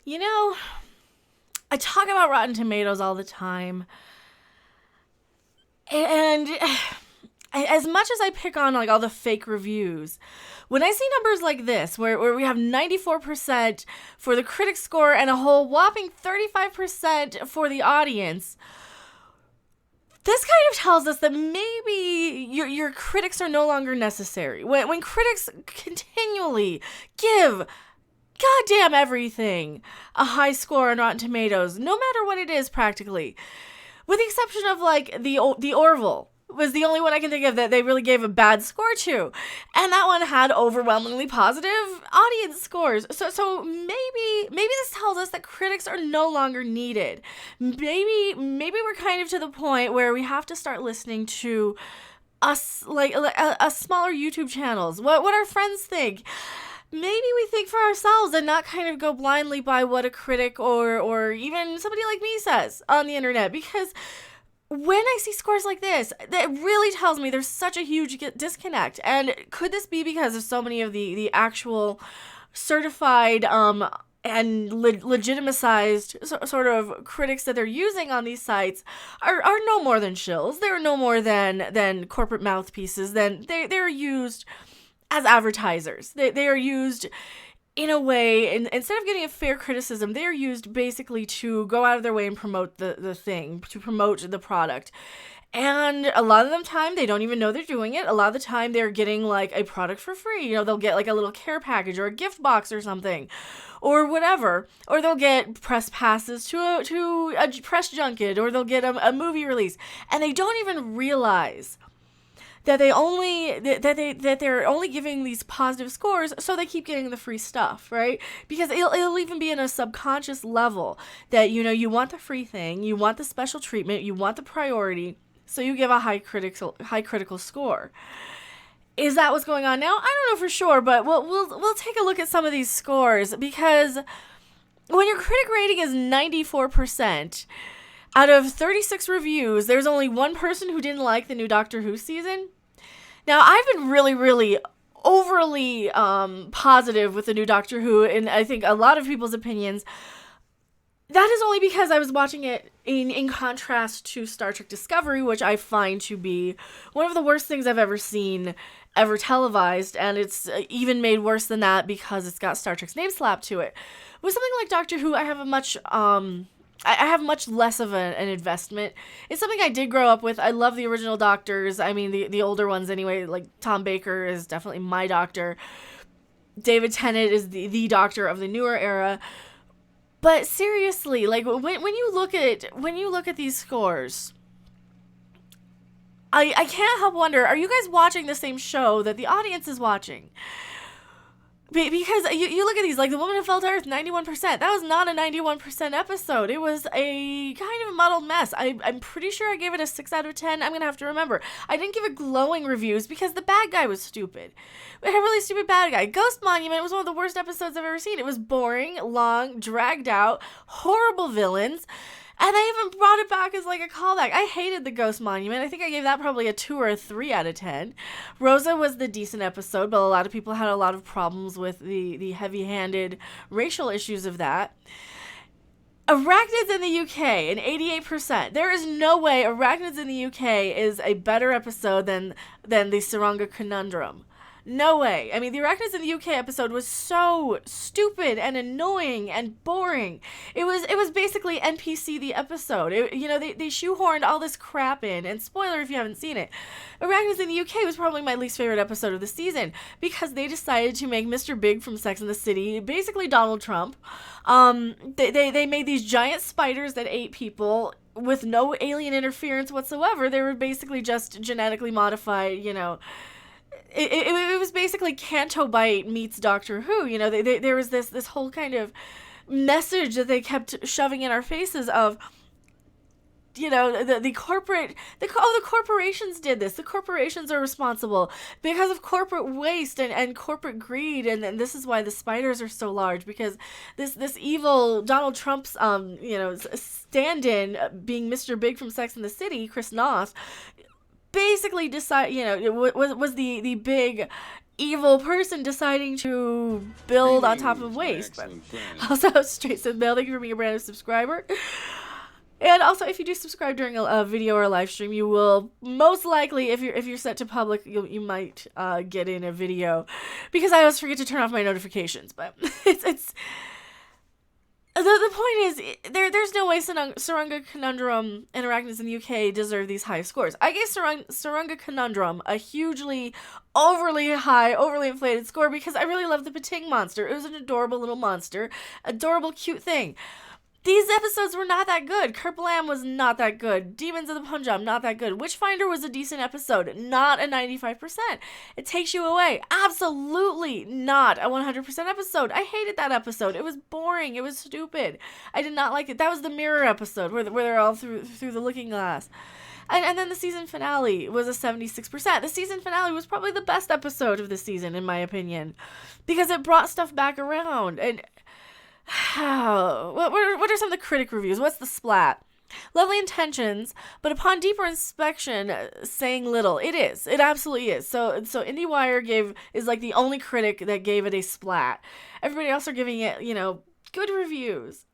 You know, I talk about Rotten Tomatoes all the time. And as much as I pick on like all the fake reviews, when I see numbers like this, where we have 94% for the critic score and a whole whopping 35% for the audience, this kind of tells us that maybe your critics are no longer necessary. When critics continually give goddamn everything a high score on Rotten Tomatoes, no matter what it is practically, with the exception of like the Orville was the only one I can think of that they really gave a bad score to, and that one had overwhelmingly positive audience scores. So maybe this tells us that critics are no longer needed. Maybe we're kind of to the point where we have to start listening to us like smaller YouTube channels. What our friends think. Maybe we think for ourselves and not kind of go blindly by what a critic or even somebody like me says on the internet, because when I see scores like this, that really tells me there's such a huge disconnect. And could this be because of so many of the actual certified and legitimized sort of critics that they're using on these sites are no more than shills? They're no more than corporate mouthpieces. Then they're used as advertisers. They are used in a way, instead of getting a fair criticism, they're used basically to go out of their way and promote the thing, to promote the product. And a lot of the time, they don't even know they're doing it. A lot of the time, they're getting like a product for free. You know, they'll get like a little care package or a gift box or something, or whatever. Or they'll get press passes to a press junket, or they'll get a movie release, and they don't even realize that they're only giving these positive scores so they keep getting the free stuff, right? Because it'll even be in a subconscious level that, you know, you want the free thing, you want the special treatment, you want the priority, so you give a high critical score. Is that what's going on now? I don't know for sure, but we'll take a look at some of these scores, because when your critic rating is 94%, out of 36 reviews, there's only one person who didn't like the new Doctor Who season. Now, I've been really, really overly positive with the new Doctor Who, and I think a lot of people's opinions. That is only because I was watching it in contrast to Star Trek Discovery, which I find to be one of the worst things I've ever seen, ever televised, and it's even made worse than that because it's got Star Trek's name slapped to it. With something like Doctor Who, I have much less of an investment. It's something I did grow up with. I love the original Doctors. I mean, the older ones anyway. Like, Tom Baker is definitely my Doctor. David Tennant is the Doctor of the newer era. But seriously, like, when you look at these scores, I can't help wonder, are you guys watching the same show that the audience is watching? Because you look at these, like The Woman Who Fell to Earth, 91%. That was not a 91% episode. It was a kind of muddled mess. I'm pretty sure I gave it a 6 out of 10. I'm going to have to remember. I didn't give it glowing reviews because the bad guy was stupid. We had a really stupid bad guy. Ghost Monument was one of the worst episodes I've ever seen. It was boring, long, dragged out, horrible villains. And they even brought it back as like a callback. I hated the Ghost Monument. I think I gave that probably a 2 or a 3 out of 10. Rosa was the decent episode, but a lot of people had a lot of problems with the heavy-handed racial issues of that. Arachnids in the UK, an 88%. There is no way Arachnids in the UK is a better episode than the Saranga Conundrum. No way. I mean, the Arachnids in the UK episode was so stupid and annoying and boring. It was basically NPC the episode. They shoehorned all this crap in, and spoiler if you haven't seen it, Arachnids in the UK was probably my least favorite episode of the season because they decided to make Mr. Big from Sex and the City basically Donald Trump. They made these giant spiders that ate people with no alien interference whatsoever. They were basically just genetically modified, you know. It was basically Canto Bite meets Doctor Who. You know, there was this whole kind of message that they kept shoving in our faces of, you know, the corporations did this. The corporations are responsible because of corporate waste and corporate greed, and this is why the spiders are so large, because this evil Donald Trump's stand-in, being Mr. Big from Sex and the City, Chris Noth, basically was the big evil person deciding to build on top of waste. But also, Straight Said Mail, thank you for being a brand new subscriber. And also, if you do subscribe during a video or a live stream, you will most likely, if you're set to public, you might get in a video, because I always forget to turn off my notifications. But it's the point is, there's no way Sarunga Conundrum and Arachnids in the UK deserve these high scores. I gave Sarunga Conundrum a hugely overly high, overly inflated score because I really love the Pating monster. It was an adorable little monster, adorable, cute thing. These episodes were not that good. Kerplam was not that good. Demons of the Punjab, not that good. Witchfinder was a decent episode, not a 95%. It takes you away. Absolutely not a 100% episode. I hated that episode. It was boring. It was stupid. I did not like it. That was the mirror episode where they're all through the looking glass. And then the season finale was a 76%. The season finale was probably the best episode of the season, in my opinion, because it brought stuff back around. And what are some of the critic reviews? What's the splat? Lovely intentions, but upon deeper inspection, saying little. It is. It absolutely is. So IndieWire is like the only critic that gave it a splat. Everybody else are giving it, good reviews.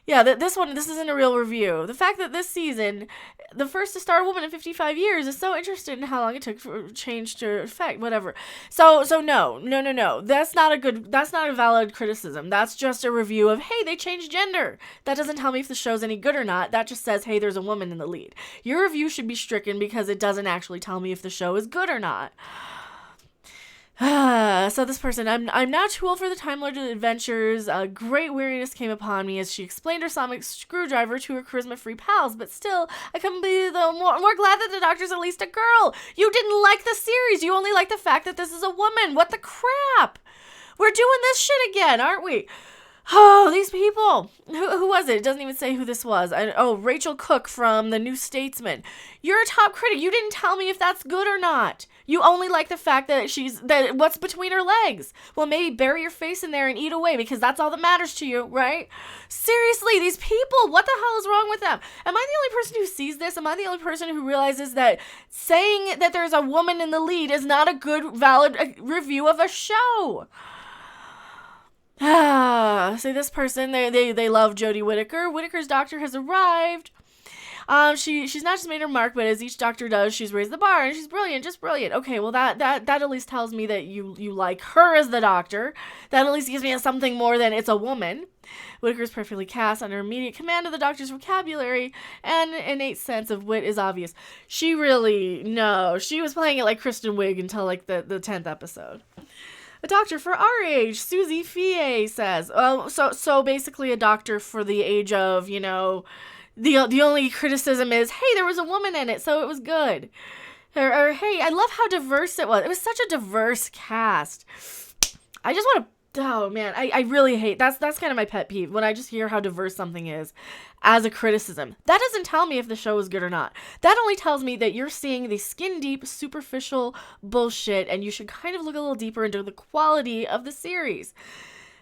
Yeah, this isn't a real review. The fact that this season, the first to star a woman in 55 years, is so interested in how long it took for change to effect, whatever. So no. That's not a valid criticism. That's just a review of, hey, they changed gender. That doesn't tell me if the show's any good or not. That just says, hey, there's a woman in the lead. Your review should be stricken because it doesn't actually tell me if the show is good or not. So this person, I'm now too old for the Time Lord adventures. Great weariness came upon me as she explained her sonic screwdriver to her charisma-free pals, but still, I couldn't be more glad that the Doctor's at least a girl. You didn't like the series. You only like the fact that this is a woman. What the crap? We're doing this shit again, aren't we? Oh, these people. Who was it? It doesn't even say who this was. Rachel Cook from The New Statesman. You're a top critic. You didn't tell me if that's good or not. You only like the fact that what's between her legs. Well, maybe bury your face in there and eat away because that's all that matters to you, right? Seriously, these people, what the hell is wrong with them? Am I the only person who sees this? Am I the only person who realizes that saying that there's a woman in the lead is not a good, valid review of a show? So this person, they love Jodie Whittaker. Whittaker's doctor has arrived. She's not just made her mark, but as each doctor does, she's raised the bar, and she's brilliant, just brilliant. Okay, well that at least tells me that you like her as the doctor. That at least gives me something more than it's a woman. Whittaker's perfectly cast under immediate command of the doctor's vocabulary, and an innate sense of wit is obvious. She was playing it like Kristen Wiig until like the 10th episode. A doctor for our age, Susie Fie says. So basically a doctor for the age of, the only criticism is, hey, there was a woman in it, so it was good. Or hey, I love how diverse it was. It was such a diverse cast. I just want to, oh man, I really hate, that's kind of my pet peeve, when I just hear how diverse something is as a criticism. That doesn't tell me if the show is good or not. That only tells me that you're seeing the skin-deep, superficial bullshit, and you should kind of look a little deeper into the quality of the series.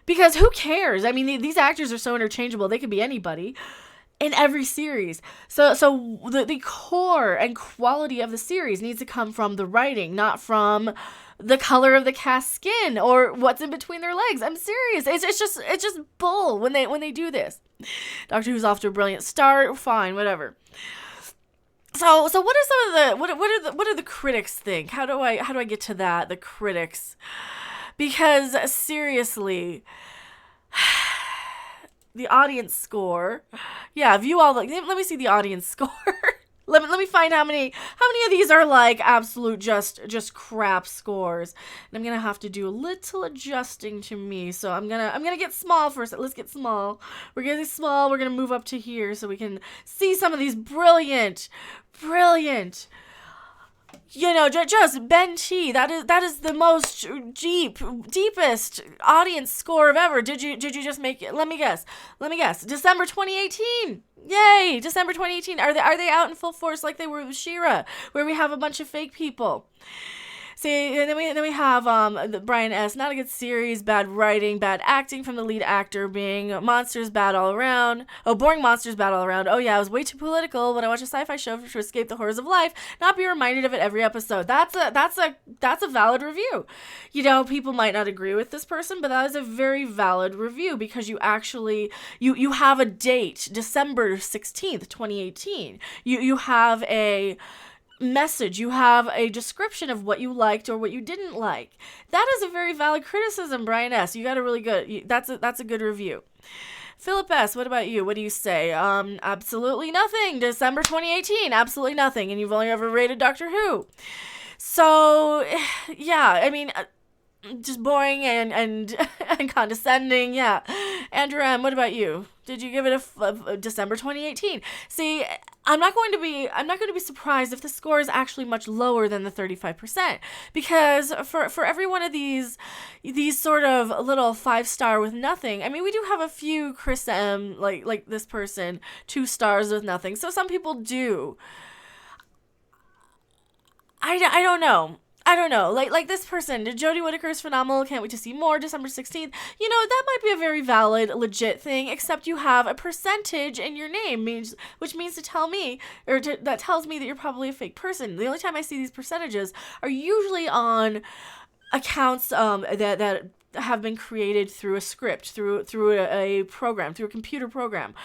Because who cares? I mean, these actors are so interchangeable. They could be anybody in every series. So the core and quality of the series needs to come from the writing, not from the color of the cast skin or what's in between their legs. I'm serious. It's just bull when they do this. Doctor Who's off to a brilliant start. Fine, whatever. So what are some of what do the critics think? How do I get to that? The critics, because seriously, the audience score. Yeah, view all let me see the audience score. Let me find how many of these are like absolute just crap scores. And I'm gonna have to do a little adjusting to me. So I'm gonna get small first. Let's get small. We're gonna get small. We're gonna move up to here so we can see some of these brilliant. Just Ben T. That is the most deepest audience score of ever. Did you just make it? Let me guess. December 2018. Yay! December 2018. Are they out in full force like they were with She-Ra, where we have a bunch of fake people? See, and then we have the Brian S. Not a good series, bad writing, bad acting from the lead actor, being monsters bad all around. Oh, boring monsters bad all around. Oh yeah, I was way too political when I watch a sci-fi show to escape the horrors of life. Not be reminded of it every episode. That's a valid review. You know, people might not agree with this person, but that is a very valid review because you actually you have a date, December 16th, 2018. You have a message, you have a description of what you liked or what you didn't like. That is a very valid criticism, Brian S. You got a really good, that's a good review. Philip S., what about you? What do you say? Absolutely nothing. December 2018, absolutely nothing. And you've only ever rated Doctor Who. So, yeah, I mean, just boring and condescending, yeah. Andrew M., what about you? Did you give it a December 2018? See, I'm not going to be surprised if the score is actually much lower than the 35%, because for every one of these sort of little 5-star with nothing, I mean, we do have a few Chris M., like this person, 2 stars with nothing. So some people do. I don't know. Like this person, Jodie Whittaker is phenomenal. Can't wait to see more. December 16th. You know, that might be a very valid, legit thing, except you have a percentage in your name, which means to tell me, that tells me that you're probably a fake person. The only time I see these percentages are usually on accounts that have been created through a script, through a program, through a computer program.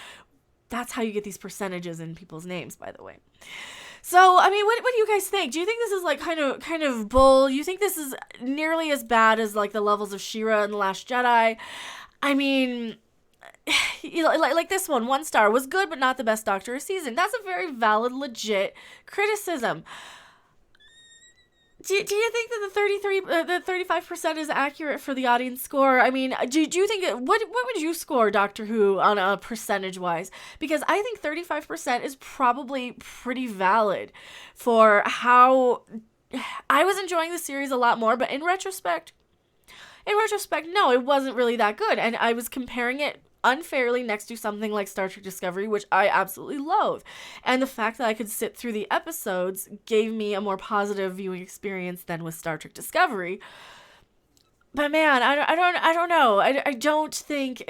That's how you get these percentages in people's names, by the way. So, I mean, what do you guys think? Do you think this is like kind of bull? You think this is nearly as bad as like the levels of She-Ra and The Last Jedi? I mean, you know, like this one, 1 star, was good but not the best Doctor of season. That's a very valid, legit criticism. Do you think that the 35% is accurate for the audience score? I mean, do you think what would you score Doctor Who on a percentage wise? Because I think 35% is probably pretty valid for how I was enjoying the series a lot more, but in retrospect, no, it wasn't really that good, and I was comparing it unfairly next to something like Star Trek Discovery, which I absolutely loathe. And the fact that I could sit through the episodes gave me a more positive viewing experience than with Star Trek Discovery. But man, I don't know. I don't think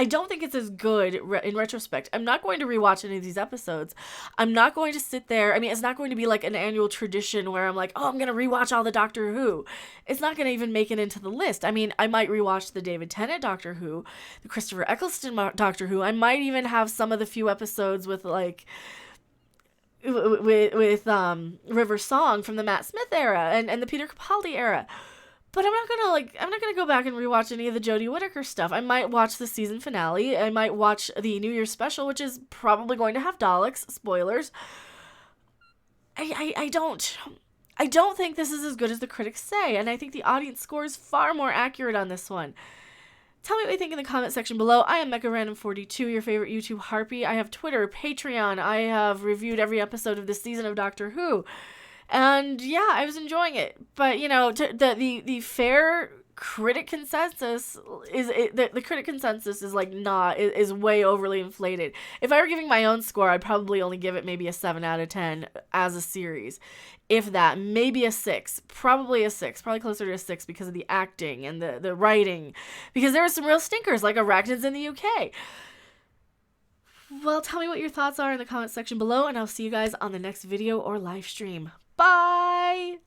I don't think it's as good in retrospect. I'm not going to rewatch any of these episodes. I'm not going to sit there. I mean, it's not going to be like an annual tradition where I'm like, oh, I'm going to rewatch all the Doctor Who. It's not going to even make it into the list. I mean, I might rewatch the David Tennant Doctor Who, the Christopher Eccleston Doctor Who. I might even have some of the few episodes with like with River Song from the Matt Smith era and the Peter Capaldi era. But I'm not gonna go back and rewatch any of the Jodie Whittaker stuff. I might watch the season finale. I might watch the New Year's special, which is probably going to have Daleks. Spoilers. I don't think this is as good as the critics say, and I think the audience score is far more accurate on this one. Tell me what you think in the comment section below. I am MechaRandom42, your favorite YouTube harpy. I have Twitter, Patreon. I have reviewed every episode of this season of Doctor Who. And yeah, I was enjoying it. But, you know, the fair critic consensus is the critic consensus is like is way overly inflated. If I were giving my own score, I'd probably only give it maybe a 7 out of 10 as a series. If that, maybe a 6. Probably a 6. Probably closer to a 6 because of the acting and the writing. Because there were some real stinkers like Arachnids in the UK. Well, tell me what your thoughts are in the comment section below, and I'll see you guys on the next video or live stream. Bye!